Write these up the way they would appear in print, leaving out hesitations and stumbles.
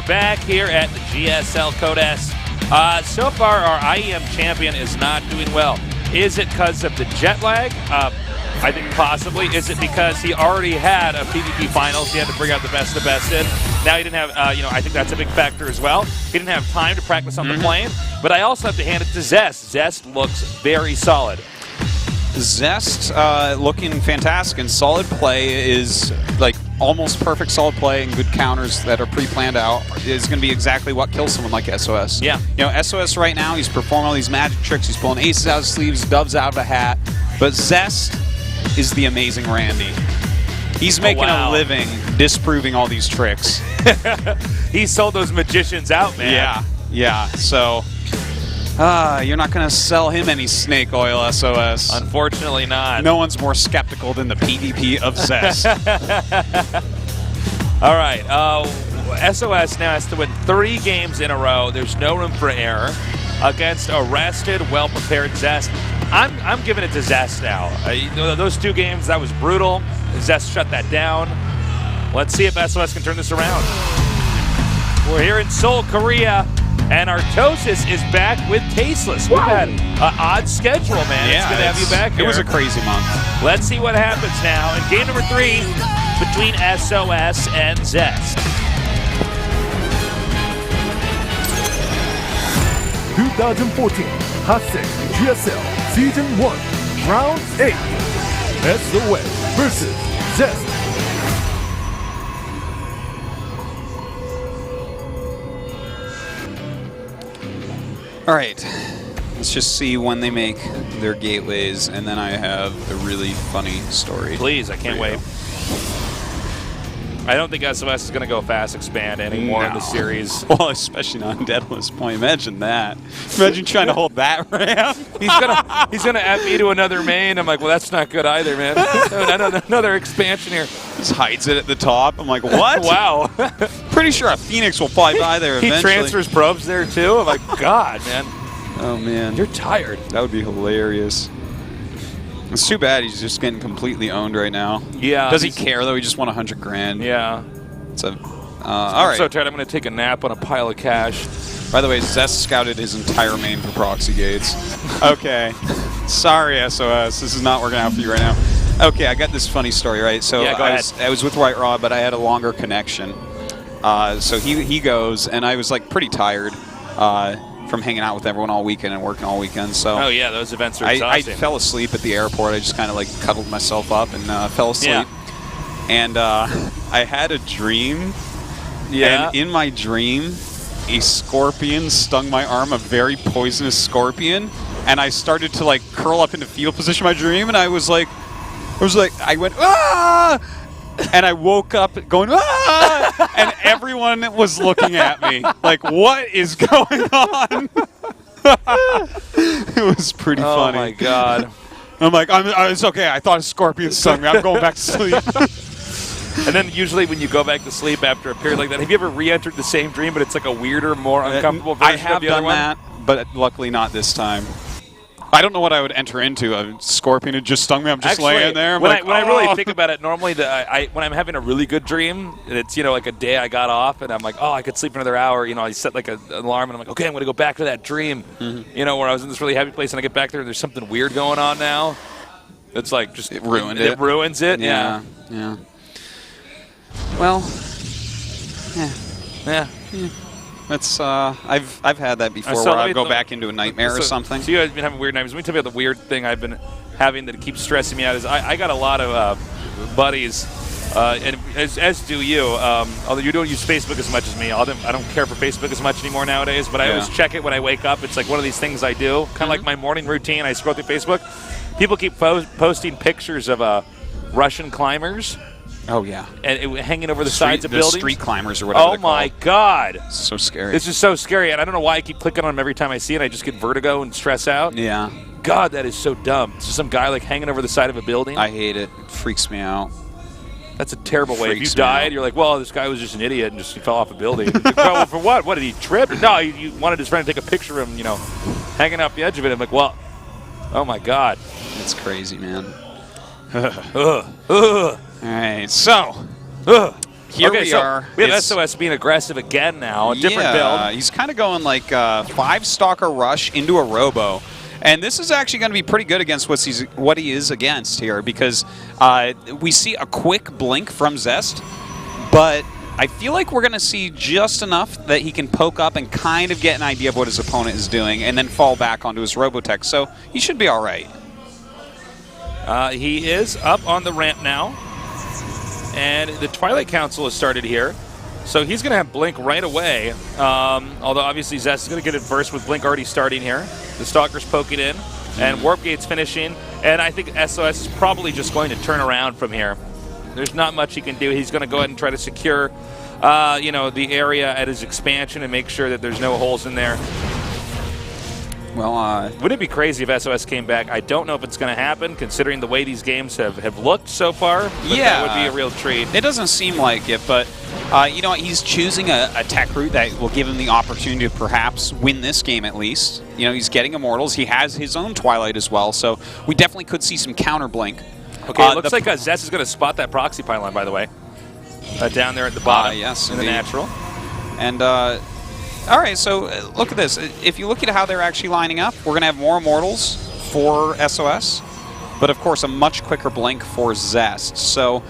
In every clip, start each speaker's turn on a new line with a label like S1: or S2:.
S1: back here at the GSL Code S. So far, our IEM champion is not doing well. Is it because of the jet lag? I think possibly. Is it because he already had a PvP finals? He had to bring out the best of the best in. Now he didn't have, I think that's a big factor as well. He didn't have time to practice on the plane. But I also have to hand it to Zest. Zest looks very solid.
S2: Zest looking fantastic, and solid play is like almost perfect solid play and good counters that are pre-planned out is going to be exactly what kills someone like SOS.
S1: Yeah.
S2: You know, SOS right now, he's performing all these magic tricks. He's pulling aces out of sleeves, doves out of a hat. But Zest is the amazing Randy. He's making a living disproving all these tricks.
S1: He sold those magicians out, man.
S2: Yeah, yeah. So you're not going to sell him any snake oil, SOS.
S1: Unfortunately not.
S2: No one's more skeptical than the PvP of Zest.
S1: All right. SOS now has to win 3 games in a row. There's no room for error against a rested, well-prepared Zest. I'm giving it to Zest now. Those 2 games, that was brutal. Zest shut that down. Let's see if SOS can turn this around. We're here in Seoul, Korea. And Artosis is back with Tasteless. We've had an odd schedule, man.
S2: Yeah,
S1: it's good to have you back here.
S2: It was a crazy month.
S1: Let's see what happens now in game number 3 between SOS and Zest.
S3: 2014 Hotset GSL Season 1 Round 8 SOS versus Zest.
S2: All right, let's just see when they make their gateways, and then I have a really funny story.
S1: Please, I can't wait. I don't think SOS is going to go fast expand anymore in the series.
S2: Well, especially not on Daedalus Point. Imagine that. Imagine trying to hold that ramp.
S1: He's gonna add me to another main. I'm like, well, that's not good either, man. Another expansion here.
S2: Just hides it at the top. I'm like, what?
S1: Wow.
S2: Pretty sure a Phoenix will fly by there eventually.
S1: He transfers probes there too. I'm like, God, man.
S2: Oh man,
S1: you're tired.
S2: That would be hilarious. It's too bad he's just getting completely owned right now.
S1: Yeah.
S2: Does he care though? He just won 100 grand.
S1: Yeah.
S2: It's a.
S1: All right. I'm so tired. I'm going to take a nap on a pile of cash.
S2: By the way, Zest scouted his entire main for proxy gates. Okay. Sorry, SOS. This is not working out for you right now. Okay, I got this funny story, right? So
S1: yeah,
S2: I was with White Rod, but I had a longer connection. So he goes, and I was like pretty tired from hanging out with everyone all weekend and working all weekend. So
S1: oh yeah, those events are exhausting.
S2: I fell asleep at the airport. I just kind of like cuddled myself up and fell asleep. Yeah. And I had a dream. Yeah. And in my dream, a scorpion stung my arm, a very poisonous scorpion, and I started to like curl up into fetal position in my dream, and I went, ah! And I woke up going, ah! And everyone was looking at me like, what is going on? It was pretty funny.
S1: Oh my God.
S2: I'm like, it's okay. I thought a scorpion stung me. I'm going back to sleep.
S1: And then usually when you go back to sleep after a period like that, have you ever re-entered the same dream, but it's like a weirder, more uncomfortable version of the other one?
S2: I have done that, but luckily not this time. I don't know what I would enter into. A scorpion had just stung me. I'm just laying there. I'm
S1: when
S2: like,
S1: I really think about it, normally when I'm having a really good dream, and it's like a day I got off, and I'm like, oh, I could sleep another hour. I set like an alarm, and I'm like, okay, I'm going to go back to that dream. Where I was in this really happy place, and I get back there, and there's something weird going on now. It's like just
S2: it ruined it.
S1: It ruins it.
S2: Yeah. Well, yeah. That's I've had that before where I go back into a nightmare or something.
S1: So you guys have been having weird nightmares. Let me tell you about the weird thing I've been having that keeps stressing me out. Is I got a lot of buddies, and as do you. Although you don't use Facebook as much as me, I don't care for Facebook as much anymore nowadays. But I always check it when I wake up. It's like one of these things I do, kind of like my morning routine. I scroll through Facebook. People keep posting pictures of Russian climbers.
S2: Oh, yeah.
S1: And hanging over the sides of buildings.
S2: Street climbers or whatever
S1: Oh, my God.
S2: It's so scary.
S1: This is so scary. And I don't know why I keep clicking on them every time I see it. I just get vertigo and stress out.
S2: Yeah.
S1: God, that is so dumb. It's just some guy like hanging over the side of a building.
S2: I hate it. It freaks me out.
S1: That's a terrible way. If you died, you're like, well, this guy was just an idiot and just fell off a building. Like, well, for what? What, did he trip? No, he wanted his friend to take a picture of him, hanging off the edge of it. I'm like, well, oh, my God.
S2: It's crazy, man.
S1: All
S2: right, so here we are.
S1: We have SOS being aggressive again now, a different build.
S2: He's kind of going like 5-stalker rush into a robo. And this is actually going to be pretty good against what he is against here, because we see a quick blink from Zest, but I feel like we're going to see just enough that he can poke up and kind of get an idea of what his opponent is doing and then fall back onto his Robotech. So he should be all right.
S1: He is up on the ramp now, and the Twilight Council has started here. So he's going to have Blink right away, although obviously Zest is going to get it first with Blink already starting here. The Stalker's poking in, and Warp Gate's finishing, and I think SOS is probably just going to turn around from here. There's not much he can do. He's going to go ahead and try to secure, the area at his expansion and make sure that there's no holes in there.
S2: Well,
S1: wouldn't it be crazy if SOS came back? I don't know if it's going to happen, considering the way these games have looked so far. But that would be a real treat.
S2: It doesn't seem like it, but you know what? He's choosing a tech route that will give him the opportunity to perhaps win this game at least. You know, he's getting Immortals. He has his own Twilight as well, so we definitely could see some counter Blink.
S1: Okay, it looks like Zest is going to spot that proxy pylon, by the way, down there at the bottom.
S2: Yes,
S1: in the natural.
S2: And all right, so look at this. If you look at how they're actually lining up, we're going to have more Immortals for SOS, but of course a much quicker Blink for Zest. So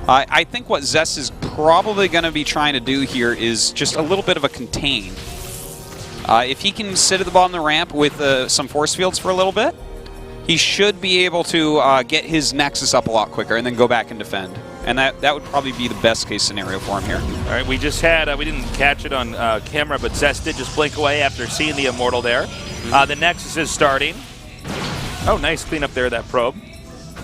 S2: I think what Zest is probably going to be trying to do here is just a little bit of a contain. If he can sit at the bottom of the ramp with some force fields for a little bit, he should be able to get his Nexus up a lot quicker and then go back and defend. And that would probably be the best case scenario for him here.
S1: All right, we just had, we didn't catch it on camera, but Zest did just blink away after seeing the Immortal there. The Nexus is starting. Oh, nice cleanup there, that probe.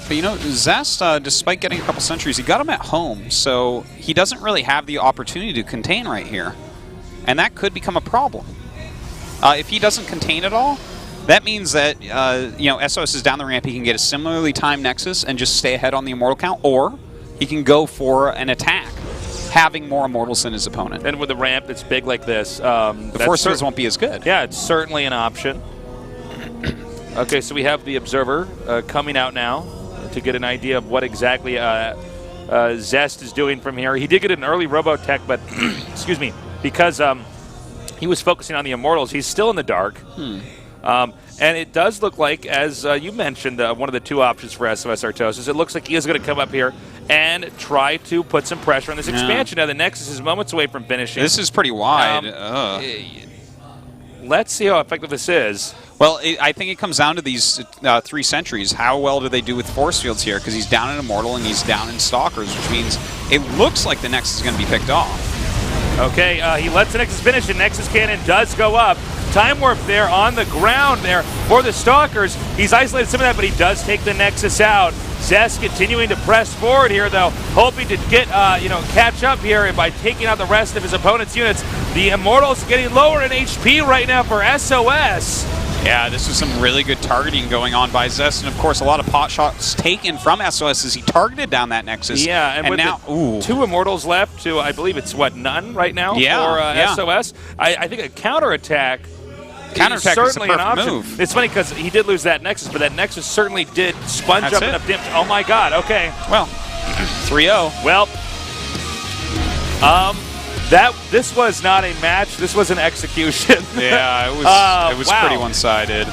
S2: But you know, Zest, despite getting a couple sentries, he got him at home, so he doesn't really have the opportunity to contain right here. And that could become a problem. If he doesn't contain at all, that means that, you know, SOS is down the ramp, he can get a similarly timed Nexus and just stay ahead on the Immortal count, or he can go for an attack, having more Immortals than his opponent.
S1: And with a ramp that's big like this,
S2: the force fields won't be as good.
S1: Yeah, it's certainly an option. Okay, so we have the Observer coming out now to get an idea of what exactly Zest is doing from here. He did get an early Robotech, but, excuse me, because he was focusing on the Immortals, he's still in the dark. And it does look like, as you mentioned, one of the two options for SOS Artosis, it looks like he is going to come up here and try to put some pressure on this expansion. Now, the Nexus is moments away from finishing.
S2: This is pretty wide.
S1: Let's see how effective this is.
S2: Well, I think it comes down to these 3 sentries. How well do they do with force fields here? Because he's down in Immortal and he's down in Stalkers, which means it looks like the Nexus is going to be picked off.
S1: Okay, he lets the Nexus finish, and Nexus Cannon does go up. Time Warp there on the ground there for the Stalkers. He's isolated some of that, but he does take the Nexus out. Zest continuing to press forward here, though, hoping to get, catch up here by taking out the rest of his opponent's units. The Immortals getting lower in HP right now for SOS.
S2: Yeah, this was some really good targeting going on by Zest, and of course a lot of pot shots taken from SOS as he targeted down that Nexus.
S1: Yeah, and with
S2: now,
S1: the 2 Immortals left to, I believe it's, none right now for SOS. I think a counterattattack is certainly an option.
S2: Move.
S1: It's funny because he did lose that Nexus, but that Nexus certainly did sponge up enough damage. Oh my god, okay.
S2: Well, 3-0.
S1: Well, this was not a match. This was an execution.
S2: Yeah, it was pretty one-sided.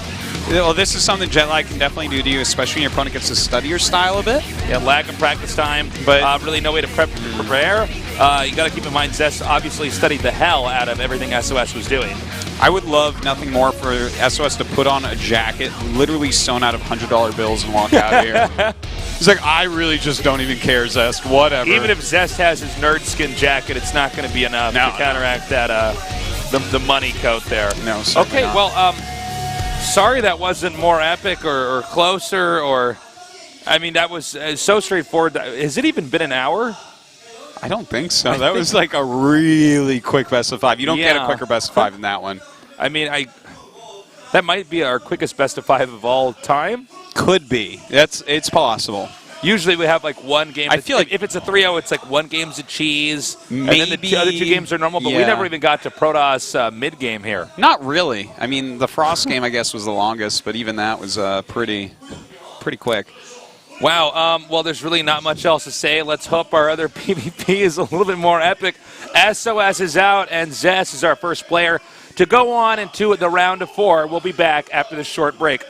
S2: Well, this is something Jetlag can definitely do to you, especially when your opponent gets to study your style a bit.
S1: Yeah, lack of practice time, but really no way to prepare. You got to keep in mind, Zest obviously studied the hell out of everything SOS was doing.
S2: I would love nothing more for SOS to put on a jacket, literally sewn out of $100 bills, and walk out of here. He's like, I really just don't even care, Zest. Whatever.
S1: Even if Zest has his nerd skin jacket, it's not going to be enough to counteract that the money coat there.
S2: No,
S1: okay,
S2: not.
S1: Well, sorry that wasn't more epic or closer, or I mean, that was so straightforward. Has it even been an hour?
S2: I don't think so. That was like a really quick best of 5. You don't get a quicker best of 5 than that one.
S1: I mean, that might be our quickest best of 5 of all time.
S2: Could be. It's possible.
S1: Usually we have like one game.
S2: I feel like
S1: if it's a 3-0, it's like one game's a cheese,
S2: maybe,
S1: and then the other 2 games are normal. But we never even got to Protoss mid game here.
S2: Not really. I mean, the Frost game I guess was the longest, but even that was pretty quick.
S1: Wow, well, there's really not much else to say. Let's hope our other PvP is a little bit more epic. SOS is out, and Zest is our first player to go on into the round of 4. We'll be back after this short break.